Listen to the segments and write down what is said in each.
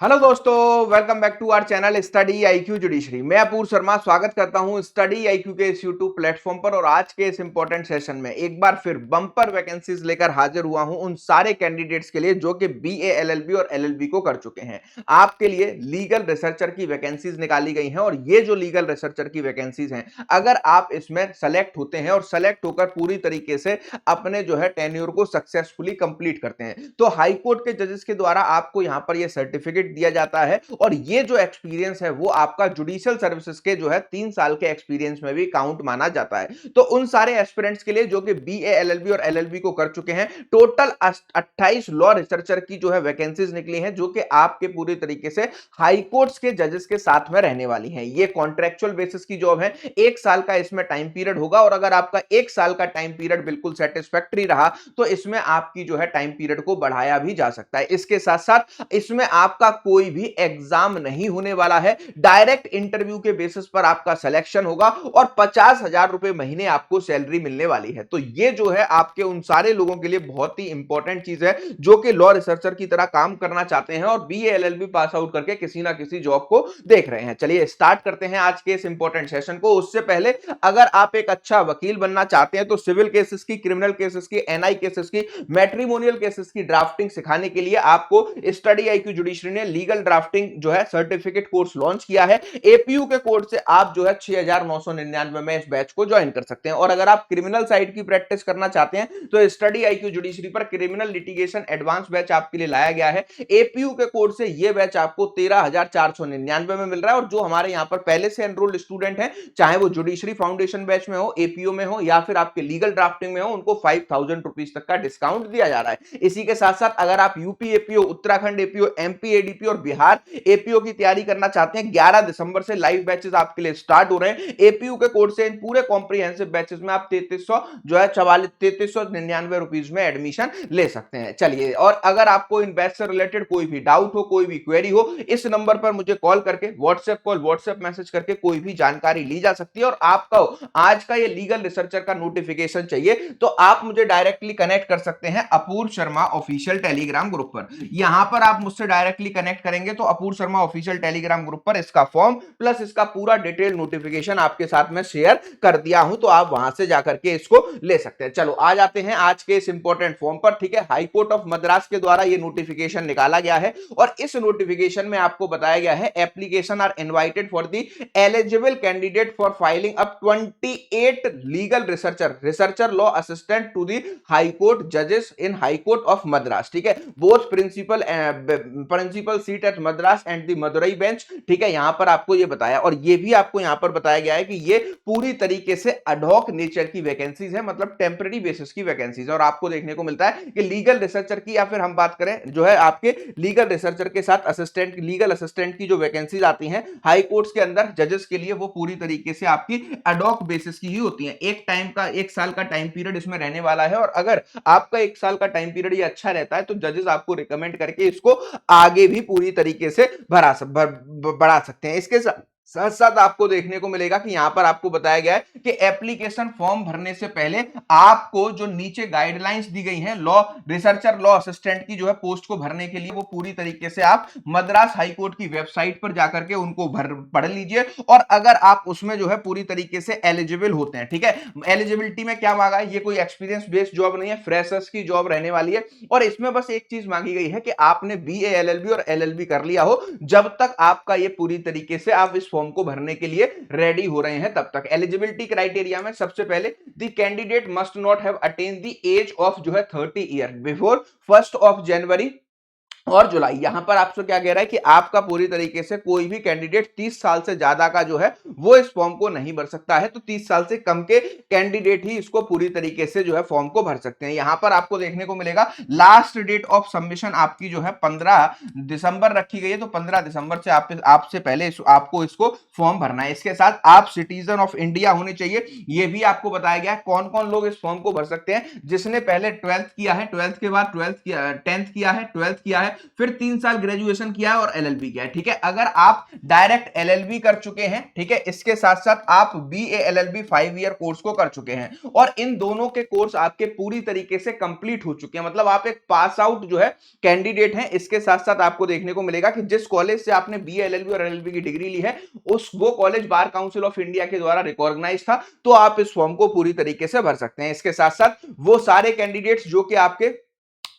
Hello दोस्तों, welcome back to our channel study IQ judiciary. मैं अपूर्व शर्मा स्वागत करता हूं स्टडी आईक्यू के इस यूट्यूब प्लेटफॉर्म पर। और आज के इस इंपॉर्टेंट सेशन में एक बार फिर बम्पर वैकेंसीज लेकर हाजिर हुआ हूं उन सारे कैंडिडेट्स के लिए जो कि बीए एलएलबी और एलएलबी को कर चुके हैं। आपके लिए लीगल रिसर्चर की वैकेंसीज निकाली गई हैं और ये जो लीगल रिसर्चर की वैकेंसीज हैं, अगर आप इसमें सेलेक्ट होते हैं और सेलेक्ट होकर पूरी तरीके से अपने जो है टेन्योर को सक्सेसफुली कंप्लीट करते हैं तो हाईकोर्ट के जजेस के द्वारा आपको यहां पर यह सर्टिफिकेट दिया जाता है। और ये जो एक्सपीरियंस है वो आपका जुडिशियल सर्विसेज के जो है 3 साल के एक्सपीरियंस में भी काउंट माना जाता है। तो उन सारे एस्पिरेंट्स के लिए जो कि बीए एलएलबी और एलएलबी को कर चुके हैं, टोटल 28 लॉ रिसर्चर की जो है वैकेंसीज निकली हैं जो कि आपके पूरी तरीके से हाई कोर्ट्स के जजेस के साथ में रहने वाली हैं। ये कॉन्ट्रेक्चुअल बेसिस की जॉब है, 1 साल का इसमें टाइम पीरियड होगा। और अगर आपका 1 साल का टाइम पीरियड बिल्कुल सेटिस्फैक्टरी रहा तो इसमें आपकी जो है टाइम पीरियड को बढ़ाया भी जा सकता है। इसके साथ साथ इसमें आपका कोई भी एग्जाम नहीं होने वाला है, डायरेक्ट इंटरव्यू के बेसिस पर आपका सिलेक्शन होगा और 50,000 रुपए महीने आपको सैलरी मिलने वाली है। तो ये जो है आपके उन सारे लोगों के लिए बहुत ही इंपॉर्टेंट चीज है जो कि लॉ रिसर्चर की तरह काम करना चाहते हैं और बीए एलएलबी पास आउट करके किसी ना किसी जॉब को देख रहे हैं। चलिए स्टार्ट करते हैं आज के इस इंपॉर्टेंट सेशन को। उससे पहले अगर आप एक अच्छा वकील बनना चाहते हैं तो सिविल केसेस की, क्रिमिनल केसेस की, एनआई केसेस की, मैट्रिमोनियल केसेस की ड्राफ्टिंग सिखाने के लिए आपको स्टडी आईक्यू जुडिशरी ने लीगल ड्राफ्टिंग जो है सर्टिफिकेट कोर्स लॉन्च किया है। एपीयू के कोर्स से आप जो है 6,999 में इस बैच को ज्वाइन कर सकते हैं। और अगर आप क्रिमिनल साइड की प्रैक्टिस करना चाहते हैं तो स्टडी आईक्यू जुडिशरी पर क्रिमिनल लिटिगेशन एडवांस बैच आपके लिए लाया गया है। एपीयू के कोर्स से यह बैच आपको 13,499 में मिल रहा है। और जो हमारे यहां पर पहले से एनरोल्ड स्टूडेंट हैं, चाहे वो जुडिशरी फाउंडेशन बैच में हो, एपीयू में हो या फिर आपके लीगल ड्राफ्टिंग में हो, उनको 5,000 रुपीज तक का डिस्काउंट दिया जा रहा है। इसी के साथ साथ अगर आप UP APO, Uttarakhand APO, MP ADP और बिहार एपीओ की तैयारी करना चाहते हैं, 11 दिसंबर से लाइव बैचेस आपके लिए स्टार्ट हो रहे हैं। एपीयू के कोर्स से इन पूरे कॉम्प्रिहेंसिव बैचेस में आप 3300 जो है 4399 रुपीज में एडमिशन ले सकते हैं। चलिए, और अगर आपको इन बैच से रिलेटेड कोई भी डाउट हो, कोई भी क्वेरी हो, इस नंबर पर मुझे कॉल करके, व्हाट्सएप कॉल, व्हाट्सएप मैसेज करके कोई भी जानकारी ली जा सकती है। और आपका आज का ये लीगल रिसर्चर का नोटिफिकेशन चाहिए तो आप मुझे डायरेक्टली कनेक्ट कर सकते हैं अपूर्व शर्मा ऑफिशियल टेलीग्राम ग्रुप पर। यहां पर आप मुझसे डायरेक्टली कनेक्ट करेंगे तो अपूर्व शर्मा ऑफिशियल टेलीग्राम ग्रुप पर इसका फॉर्म प्लस इसका पूरा डिटेल नोटिफिकेशन आपके साथ में शेयर कर दिया हूं, तो आप वहां से जाकर के इसको ले सकते हैं। चलो आ जाते हैं आज के इस इंपॉर्टेंट फॉर्म पर। ठीक है, हाई कोर्ट ऑफ मद्रास के द्वारा ये नोटिफिकेशन निकाला गया है और इस नोटिफिकेशन में आपको बताया गया है application are invited for the eligible candidate for filling up 28 legal researcher law assistant to the high court जजेस in high court of Madras. ठीक है, both principal seat at Madras and the Madurai bench. ठीक है, यहां पर आपको ये बताया और ये भी आपको यहां पर बताया गया है कि ये पूरी तरीके से अडॉक नेचर की वैकेंसीज है, मतलब टेम्पररी बेसिस की वैकेंसीज। और आपको देखने को मिलता है कि लीगल रिसर्चर की, या फिर हम बात करें जो है आपके लीगल रिसर्चर के साथ असिस्टेंट, लीगल असिस्टेंट की जो वैकेंसीज आती हैं हाई कोर्ट्स के अंदर जजेस के लिए, वो पूरी तरीके से आपकी अडॉक बेसिस की ही होती है। एक साल का टाइम पीरियड इसमें रहने वाला है। और अगर आपका 1 साल का टाइम पीरियड ये अच्छा रहता है तो जजेस आपको रिकमेंड करके इसको आगे भी पूरी तरीके से बढ़ा सकते हैं। इसके साथ साथ आपको देखने को मिलेगा कि यहां पर आपको बताया गया है कि एप्लीकेशन फॉर्म भरने से पहले आपको जो नीचे गाइडलाइंस दी गई हैं लॉ रिसर्चर, लॉ असिस्टेंट की जो है पोस्ट को भरने के लिए, वो पूरी तरीके से आप मद्रास हाई कोर्ट की वेबसाइट पर जाकर के उनको पढ़ लीजिए। और अगर आप उसमें जो है पूरी तरीके से एलिजिबल होते हैं, ठीक है, एलिजिबिलिटी में क्या मांगा है, ये कोई एक्सपीरियंस बेस्ड जॉब नहीं है, फ्रेशर्स की जॉब रहने वाली है। और इसमें बस एक चीज मांगी गई है कि आपने बीए एलएलबी और एलएलबी कर लिया हो, जब तक आपका ये पूरी तरीके से आप इस फॉर्म को भरने के लिए रेडी हो रहे हैं तब तक। एलिजिबिलिटी क्राइटेरिया में सबसे पहले the candidate must not have attain the age of जो है 30 ईयर बिफोर 1 जनवरी और जुलाई। यहां पर आपसे क्या कह रहा है कि आपका पूरी तरीके से कोई भी कैंडिडेट 30 साल से ज्यादा का जो है वो इस फॉर्म को नहीं भर सकता है। तो 30 साल से कम के कैंडिडेट ही इसको पूरी तरीके से जो है फॉर्म को भर सकते हैं। यहां पर आपको देखने को मिलेगा लास्ट डेट ऑफ सबमिशन आपकी जो है 15 दिसंबर रखी गई है। तो 15 दिसंबर से आपसे पहले आपको इसको फॉर्म भरना है। इसके साथ आप सिटीजन ऑफ इंडिया होने चाहिए, ये भी आपको बताया गया है। कौन कौन लोग इस फॉर्म को भर सकते हैं, जिसने पहले 12th किया है, 12th के बाद 10th किया है, 12th किया है, फिर 3 साल ग्रेजुएशन किया है और एलएलबी किया है, ठीक है। अगर आप डायरेक्ट एलएलबी कर चुके हैं, ठीक है, इसके साथ साथ आप बीए एलएलबी 5 ईयर कोर्स को कर चुके हैं और इन दोनों के कोर्स आपके पूरी तरीके से कंप्लीट हो चुके हैं, मतलब आप एक पास आउट जो है कैंडिडेट हैं। इसके साथ साथ आपको देखने को मिलेगा कि जिस कॉलेज से आपने बीए एलएलबी और एलएलबी की डिग्री ली है वो college bar council of India के द्वारा रिकॉग्नाइज था, तो आप इस फॉर्म को पूरी तरीके से भर सकते हैं। इसके साथ साथ वो सारे कैंडिडेट्स जो कि आपके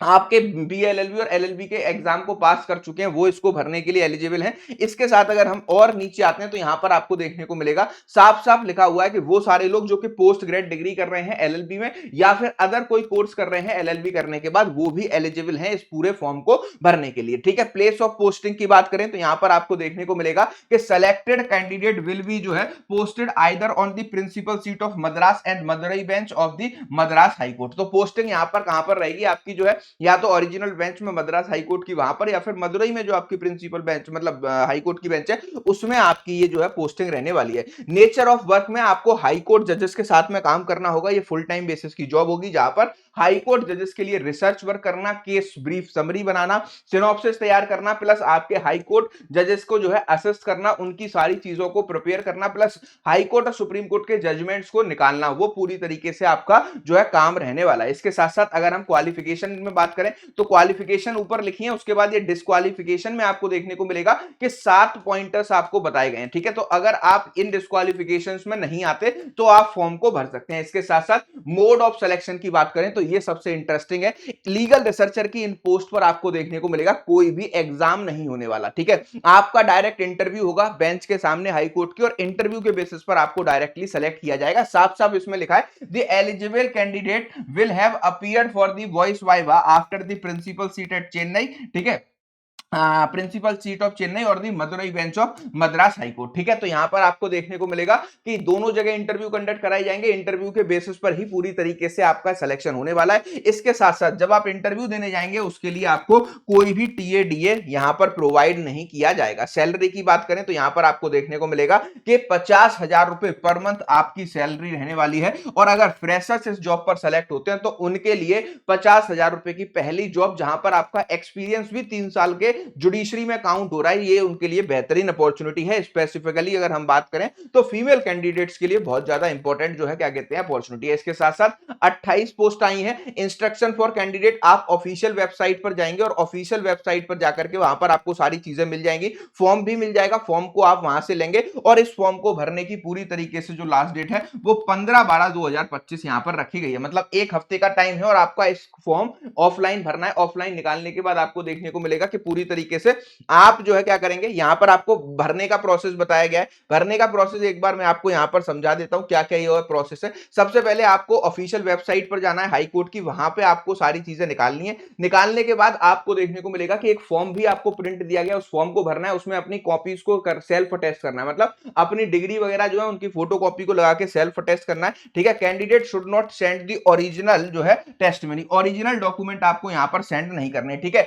आपके बीएलएलबी और एलएलबी के एग्जाम को पास कर चुके हैं वो इसको भरने के लिए एलिजिबल हैं। इसके साथ अगर हम और नीचे आते हैं तो यहां पर आपको देखने को मिलेगा साफ साफ लिखा हुआ है कि वो सारे लोग जो कि पोस्ट ग्रेड डिग्री कर रहे हैं एलएलबी में या फिर अदर कोई कोर्स कर रहे हैं एलएलबी करने के बाद, वो भी एलिजिबल हैं इस पूरे फॉर्म को भरने के लिए, ठीक है। प्लेस ऑफ पोस्टिंग की बात करें तो यहां पर आपको देखने को मिलेगा कि सेलेक्टेड कैंडिडेट विल बी जो है posted either on the principal seat of Madras and Madurai bench of the Madras high court. तो पोस्टिंग यहां पर कहां पर रहेगी आपकी जो है, या तो ओरिजिनल बेंच में मद्रास हाई कोर्ट की वहां पर, या फिर मदुरई में जो आपकी प्रिंसिपल बेंच मतलब हाई कोर्ट की बेंच है उसमें आपकी ये जो है पोस्टिंग रहने वाली है। नेचर ऑफ वर्क में आपको हाई कोर्ट जजेस के साथ में काम करना होगा, ये फुल टाइम बेसिस की जॉब होगी जहां पर हाई कोर्ट जजेस के लिए रिसर्च वर्क करना, केस ब्रीफ समरी बनाना, सिनॉप्सिस तैयार करना, प्लस आपके हाई कोर्ट जजेस को जो है असेस करना, उनकी सारी चीजों को प्रिपेयर करना, प्लस हाई कोर्ट और सुप्रीम कोर्ट के जजमेंट्स को निकालना, वो पूरी तरीके से आपका जो है काम रहने वाला है। इसके साथ साथ अगर हम क्वालिफिकेशन में बात करें तो क्वालिफिकेशन ऊपर लिखी है, उसके बाद ये डिस्क्वालिफिकेशन में आपको देखने को मिलेगा कि 7 पॉइंटर्स आपको बताए गए हैं, ठीक है। तो अगर आप इन डिस्क्वालिफिकेशंस में नहीं आते तो आप फॉर्म को भर सकते हैं। इसके साथ साथ मोड ऑफ सिलेक्शन की बात करें तो ये सबसे इंटरेस्टिंग है। लीगल रिसर्चर की इन पोस्ट पर आपको देखने को मिलेगा कोई भी एग्जाम नहीं होने वाला, ठीक है। आपका डायरेक्ट इंटरव्यू होगा बेंच के सामने हाई कोर्ट की, और इंटरव्यू के बेसिस पर आपको डायरेक्टली सेलेक्ट किया जाएगा। साफ साफ इसमें लिखा है the eligible candidate will have appeared for the voice viva after the principal seat at Chennai, ठीक है, प्रिंसिपल सीट ऑफ चेन्नई और the Madurai bench of Madras high court, ठीक है। तो यहां पर आपको देखने को मिलेगा कि दोनों जगह इंटरव्यू कंडक्ट कराए जाएंगे, इंटरव्यू के बेसिस पर ही पूरी तरीके से आपका सिलेक्शन होने वाला है। इसके साथ साथ जब आप इंटरव्यू देने जाएंगे उसके लिए आपको कोई भी टीए डीए यहां पर प्रोवाइड नहीं किया जाएगा। सैलरी की बात करें तो यहां पर आपको देखने को मिलेगा कि 50,000 रुपए पर मंथ आपकी सैलरी रहने वाली है, और अगर फ्रेशर्स इस जॉब पर सेलेक्ट होते हैं तो उनके लिए 50,000 रुपए की पहली जॉब, जहां पर आपका एक्सपीरियंस भी 3 साल के जुडिशरी में काउंट हो रहा है, ये उनके लिए बेहतरीन अपॉर्चुनिटी है। स्पेसिफिकली अगर हम बात करें तो फीमेल कैंडिडेट्स के लिए बहुत ज्यादा इंपॉर्टेंट जो है क्या कहते हैं अपॉर्चुनिटी है। इसके साथ साथ 28 पोस्ट आई हैं। इंस्ट्रक्शन फॉर कैंडिडेट, आप ऑफिशियल वेबसाइट पर जाएंगे और ऑफिशियल वेबसाइट पर जाकर के वहां पर आपको सारी चीजें मिल जाएंगी, फॉर्म भी मिल जाएगा, फॉर्म को आप वहां से लेंगे और इस फॉर्म को भरने की पूरी तरीके से जो लास्ट डेट है वो 15/12/2025 यहां पर रखी गई है, मतलब एक हफ्ते का टाइम है। और आपका इस फॉर्म ऑफलाइन भरना है, ऑफलाइन निकालने के बाद आपको देखने को मिलेगा कि पूरी तरीके से आप जो है क्या करेंगे, यहां पर आपको भरने का प्रोसेस बताया गया है। भरने का प्रोसेस एक बार मैं आपको यहां पर समझा देता हूं क्या क्या ये प्रोसेस है। सबसे पहले आपको ऑफिशियल वेबसाइट पर जाना है हाई कोर्ट की, वहां पे आपको सारी चीजें निकालनी है। निकालने के बाद आपको देखने को मिलेगा कि एक फॉर्म भी आपको प्रिंट दिया गया, उस फॉर्म को भरना है, उसमें अपनी कॉपीज को सेल्फ अटेस्ट करना है, मतलब अपनी डिग्री वगैरह जो है उनकी फोटो कॉपी को लगा के सेल्फ अटेस्ट करना है, ठीक है। Candidate should not send the original जो है टेस्टमनी, ओरिजिनल डॉक्यूमेंट आपको यहां पर सेंड नहीं करने, ठीक है।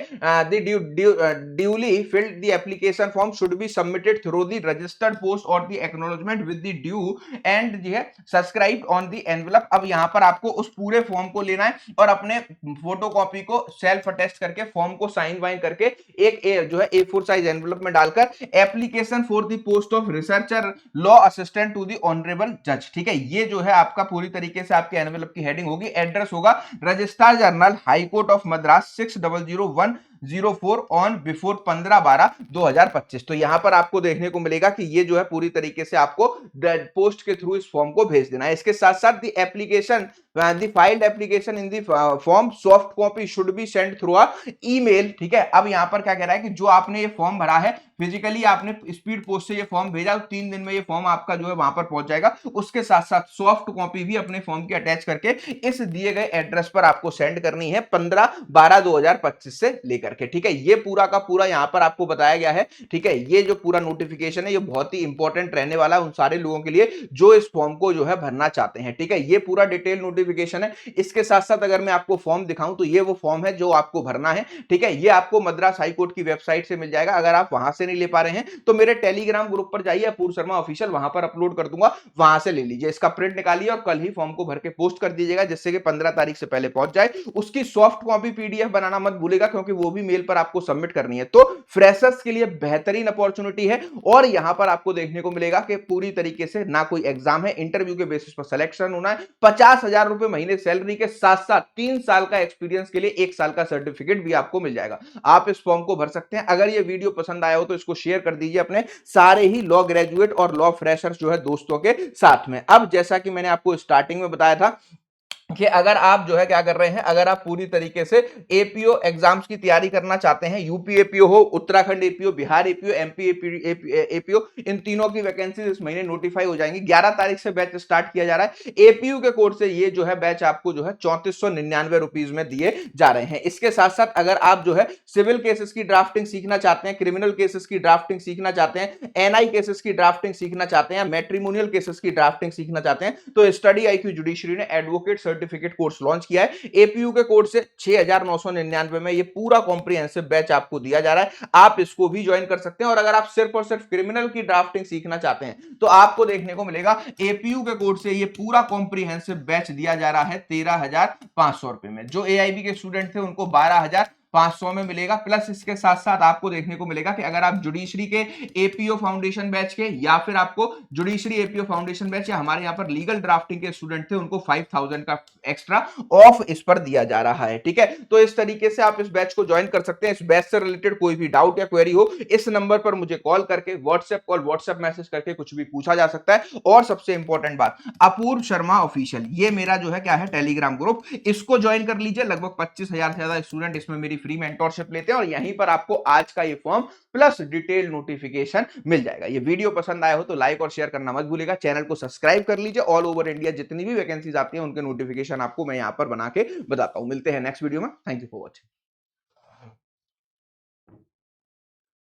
Duly filled the application form should be submitted through the registered post or the acknowledgement with the due and जो है subscribed on the envelope। अब यहां पर आपको उस पूरे फॉर्म को लेना है और अपने फोटो कॉपी को सेल्फ अटेस्ट करके फॉर्म को साइन वाइन करके एक जो है A4 साइज एनवेलप में डालकर application for the post of researcher law assistant to the honourable जज, ठीक है। ये जो है आपका पूरी तरीके से आपके एनवेलप की हेडिंग होगी। एड्रेस होगा registrar general high court of Madras 600104 on before 15/12/2025। तो यहां पर आपको देखने को मिलेगा कि ये जो है पूरी तरीके से आपको पोस्ट के थ्रू इस फॉर्म को भेज देना है। इसके साथ साथ the application the filed application in the form soft copy should be sent through a email, ठीक है। अब यहां पर क्या कह रहा है कि जो आपने ये फॉर्म भरा है फिजिकली आपने स्पीड पोस्ट से ये फॉर्म भेजा, 3 दिन में ये फॉर्म आपका जो है वहां पर पहुंच जाएगा। उसके साथ साथ सॉफ्ट कॉपी भी अपने फॉर्म की अटैच करके इस दिए गए एड्रेस पर आपको सेंड करनी है 15/12/2025 से लेकर के, ठीक है। ये पूरा का पूरा यहां पर आपको बताया गया है, ठीक है। ये जो पूरा नोटिफिकेशन है ये बहुत ही इंपॉर्टेंट रहने वाला है उन सारे लोगों के लिए जो इस फॉर्म को जो है भरना चाहते हैं, ठीक है। ये पूरा डिटेल नोटिफिकेशन नोटिफिकेशन है। इसके साथ साथ अगर मैं आपको फॉर्म दिखाऊं तो ये वो फॉर्म है जो आपको भरना है, ठीक है। ये आपको मद्रास हाईकोर्ट की वेबसाइट से मिल जाएगा। अगर आप वहां से नहीं ले पा रहे हैं तो मेरे टेलीग्राम ग्रुप पर जाइए, अपूर्व शर्मा ऑफिशियल, वहां पर अपलोड कर दूंगा, वहां से ले लीजिए। इसका प्रिंट निकालिए और कल ही फॉर्म को भर के पोस्ट कर दीजिएगा, जिससे कि 15 तारीख से पहले पहुंच जाए। उसकी सॉफ्ट कॉपी पीडीएफ बनाना मत भूलेगा, क्योंकि वो भी मेल पर आपको सबमिट करनी है। तो फ्रेशर्स के लिए बेहतरीन अपॉर्चुनिटी है और यहां पर आपको देखने को मिलेगा कि पूरी तरीके से ना कोई एग्जाम है, इंटरव्यू के बेसिस पर सिलेक्शन होना है। 50,000 रुपए महीने सैलरी के साथ साथ 3 साल का एक्सपीरियंस के लिए 1 साल का सर्टिफिकेट भी आपको मिल जाएगा। आप इस फॉर्म को भर सकते हैं। अगर ये वीडियो पसंद आया हो तो इसको शेयर कर दीजिए अपने सारे ही लॉ ग्रेजुएट और लॉ फ्रेशर्स जो है दोस्तों के साथ में। अब जैसा कि मैंने आपको स्टार्टिंग में बताया था कि अगर आप जो है क्या कर रहे हैं, अगर आप पूरी तरीके से एपीओ एग्जाम्स की तैयारी करना चाहते हैं, यूपी एपीओ हो, Uttarakhand APO, Bihar APO, MP APO, इन तीनों की वैकेंसी इस महीने नोटिफाई हो जाएंगी। 11 तारीख से बैच स्टार्ट किया जा रहा है। एपीयू के कोड से ये जो है बैच आपको जो है 3499 रुपीज में दिए जा रहे हैं। इसके साथ साथ अगर आप जो है सिविल केसेस की ड्राफ्टिंग सीखना चाहते हैं, क्रिमिनल केसेस की ड्राफ्टिंग सीखना चाहते हैं, एनआई केसेस की ड्राफ्टिंग सीखना चाहते हैं, मैट्रिमोनियल केसेस की ड्राफ्टिंग सीखना चाहते हैं, तो स्टडी आईक्यू जुडिशरी ने एडवोकेट सर्टिफिकेट कोर्स लॉन्च किया है। एपीयू के कोर्स से 6999 में ये पूरा कॉम्प्रिहेंसिव बैच आपको दिया जा रहा है। आप इसको भी ज्वाइन कर सकते हैं। और अगर आप सिर्फ और सिर्फ क्रिमिनल की ड्राफ्टिंग सीखना चाहते हैं तो आपको देखने को मिलेगा एपीयू के कोर्स से ये पूरा कॉम्प्रिहेंसिव बैच दिया जा रहा है 13,500 रुपए में। जो एआईबी के स्टूडेंट थे उनको 12,500 में मिलेगा। प्लस इसके साथ साथ आपको देखने को मिलेगा कि अगर आप जुडिशरी के एपीओ फाउंडेशन बैच के या फिर आपको जुडिशरी एपीओ फाउंडेशन बैच या हमारे यहाँ पर लीगल ड्राफ्टिंग के स्टूडेंट थे उनको 5,000 का एक्स्ट्रा ऑफ इस पर दिया जा रहा है, ठीक है। तो इस तरीके से आप इस बैच को ज्वाइन कर सकते हैं। इस बैच से रिलेटेड कोई भी डाउट या क्वेरी हो, इस नंबर पर मुझे कॉल करके, व्हाट्सएप कॉल, व्हाट्सएप मैसेज करके कुछ भी पूछा जा सकता है। और सबसे इंपॉर्टेंट बात, अपूर्व शर्मा ऑफिशियल, ये मेरा जो है क्या है टेलीग्राम ग्रुप, इसको ज्वाइन कर लीजिए। लगभग 25,000 से ज्यादा स्टूडेंट इसमें मेरी फ्री मेंटरशिप लेते हैं और यहीं पर आपको आज का ये फॉर्म प्लस डिटेल नोटिफिकेशन मिल जाएगा। ये वीडियो पसंद आया हो तो लाइक और शेयर करना मत भूलिएगा। चैनल को सब्सक्राइब कर लीजिए। ऑल ओवर इंडिया जितनी भी वैकेंसीज आती हैं उनके नोटिफिकेशन आपको मैं यहां पर बना के बताता हूं। मिलते हैं नेक्स्ट वीडियो में। Thank you for watching.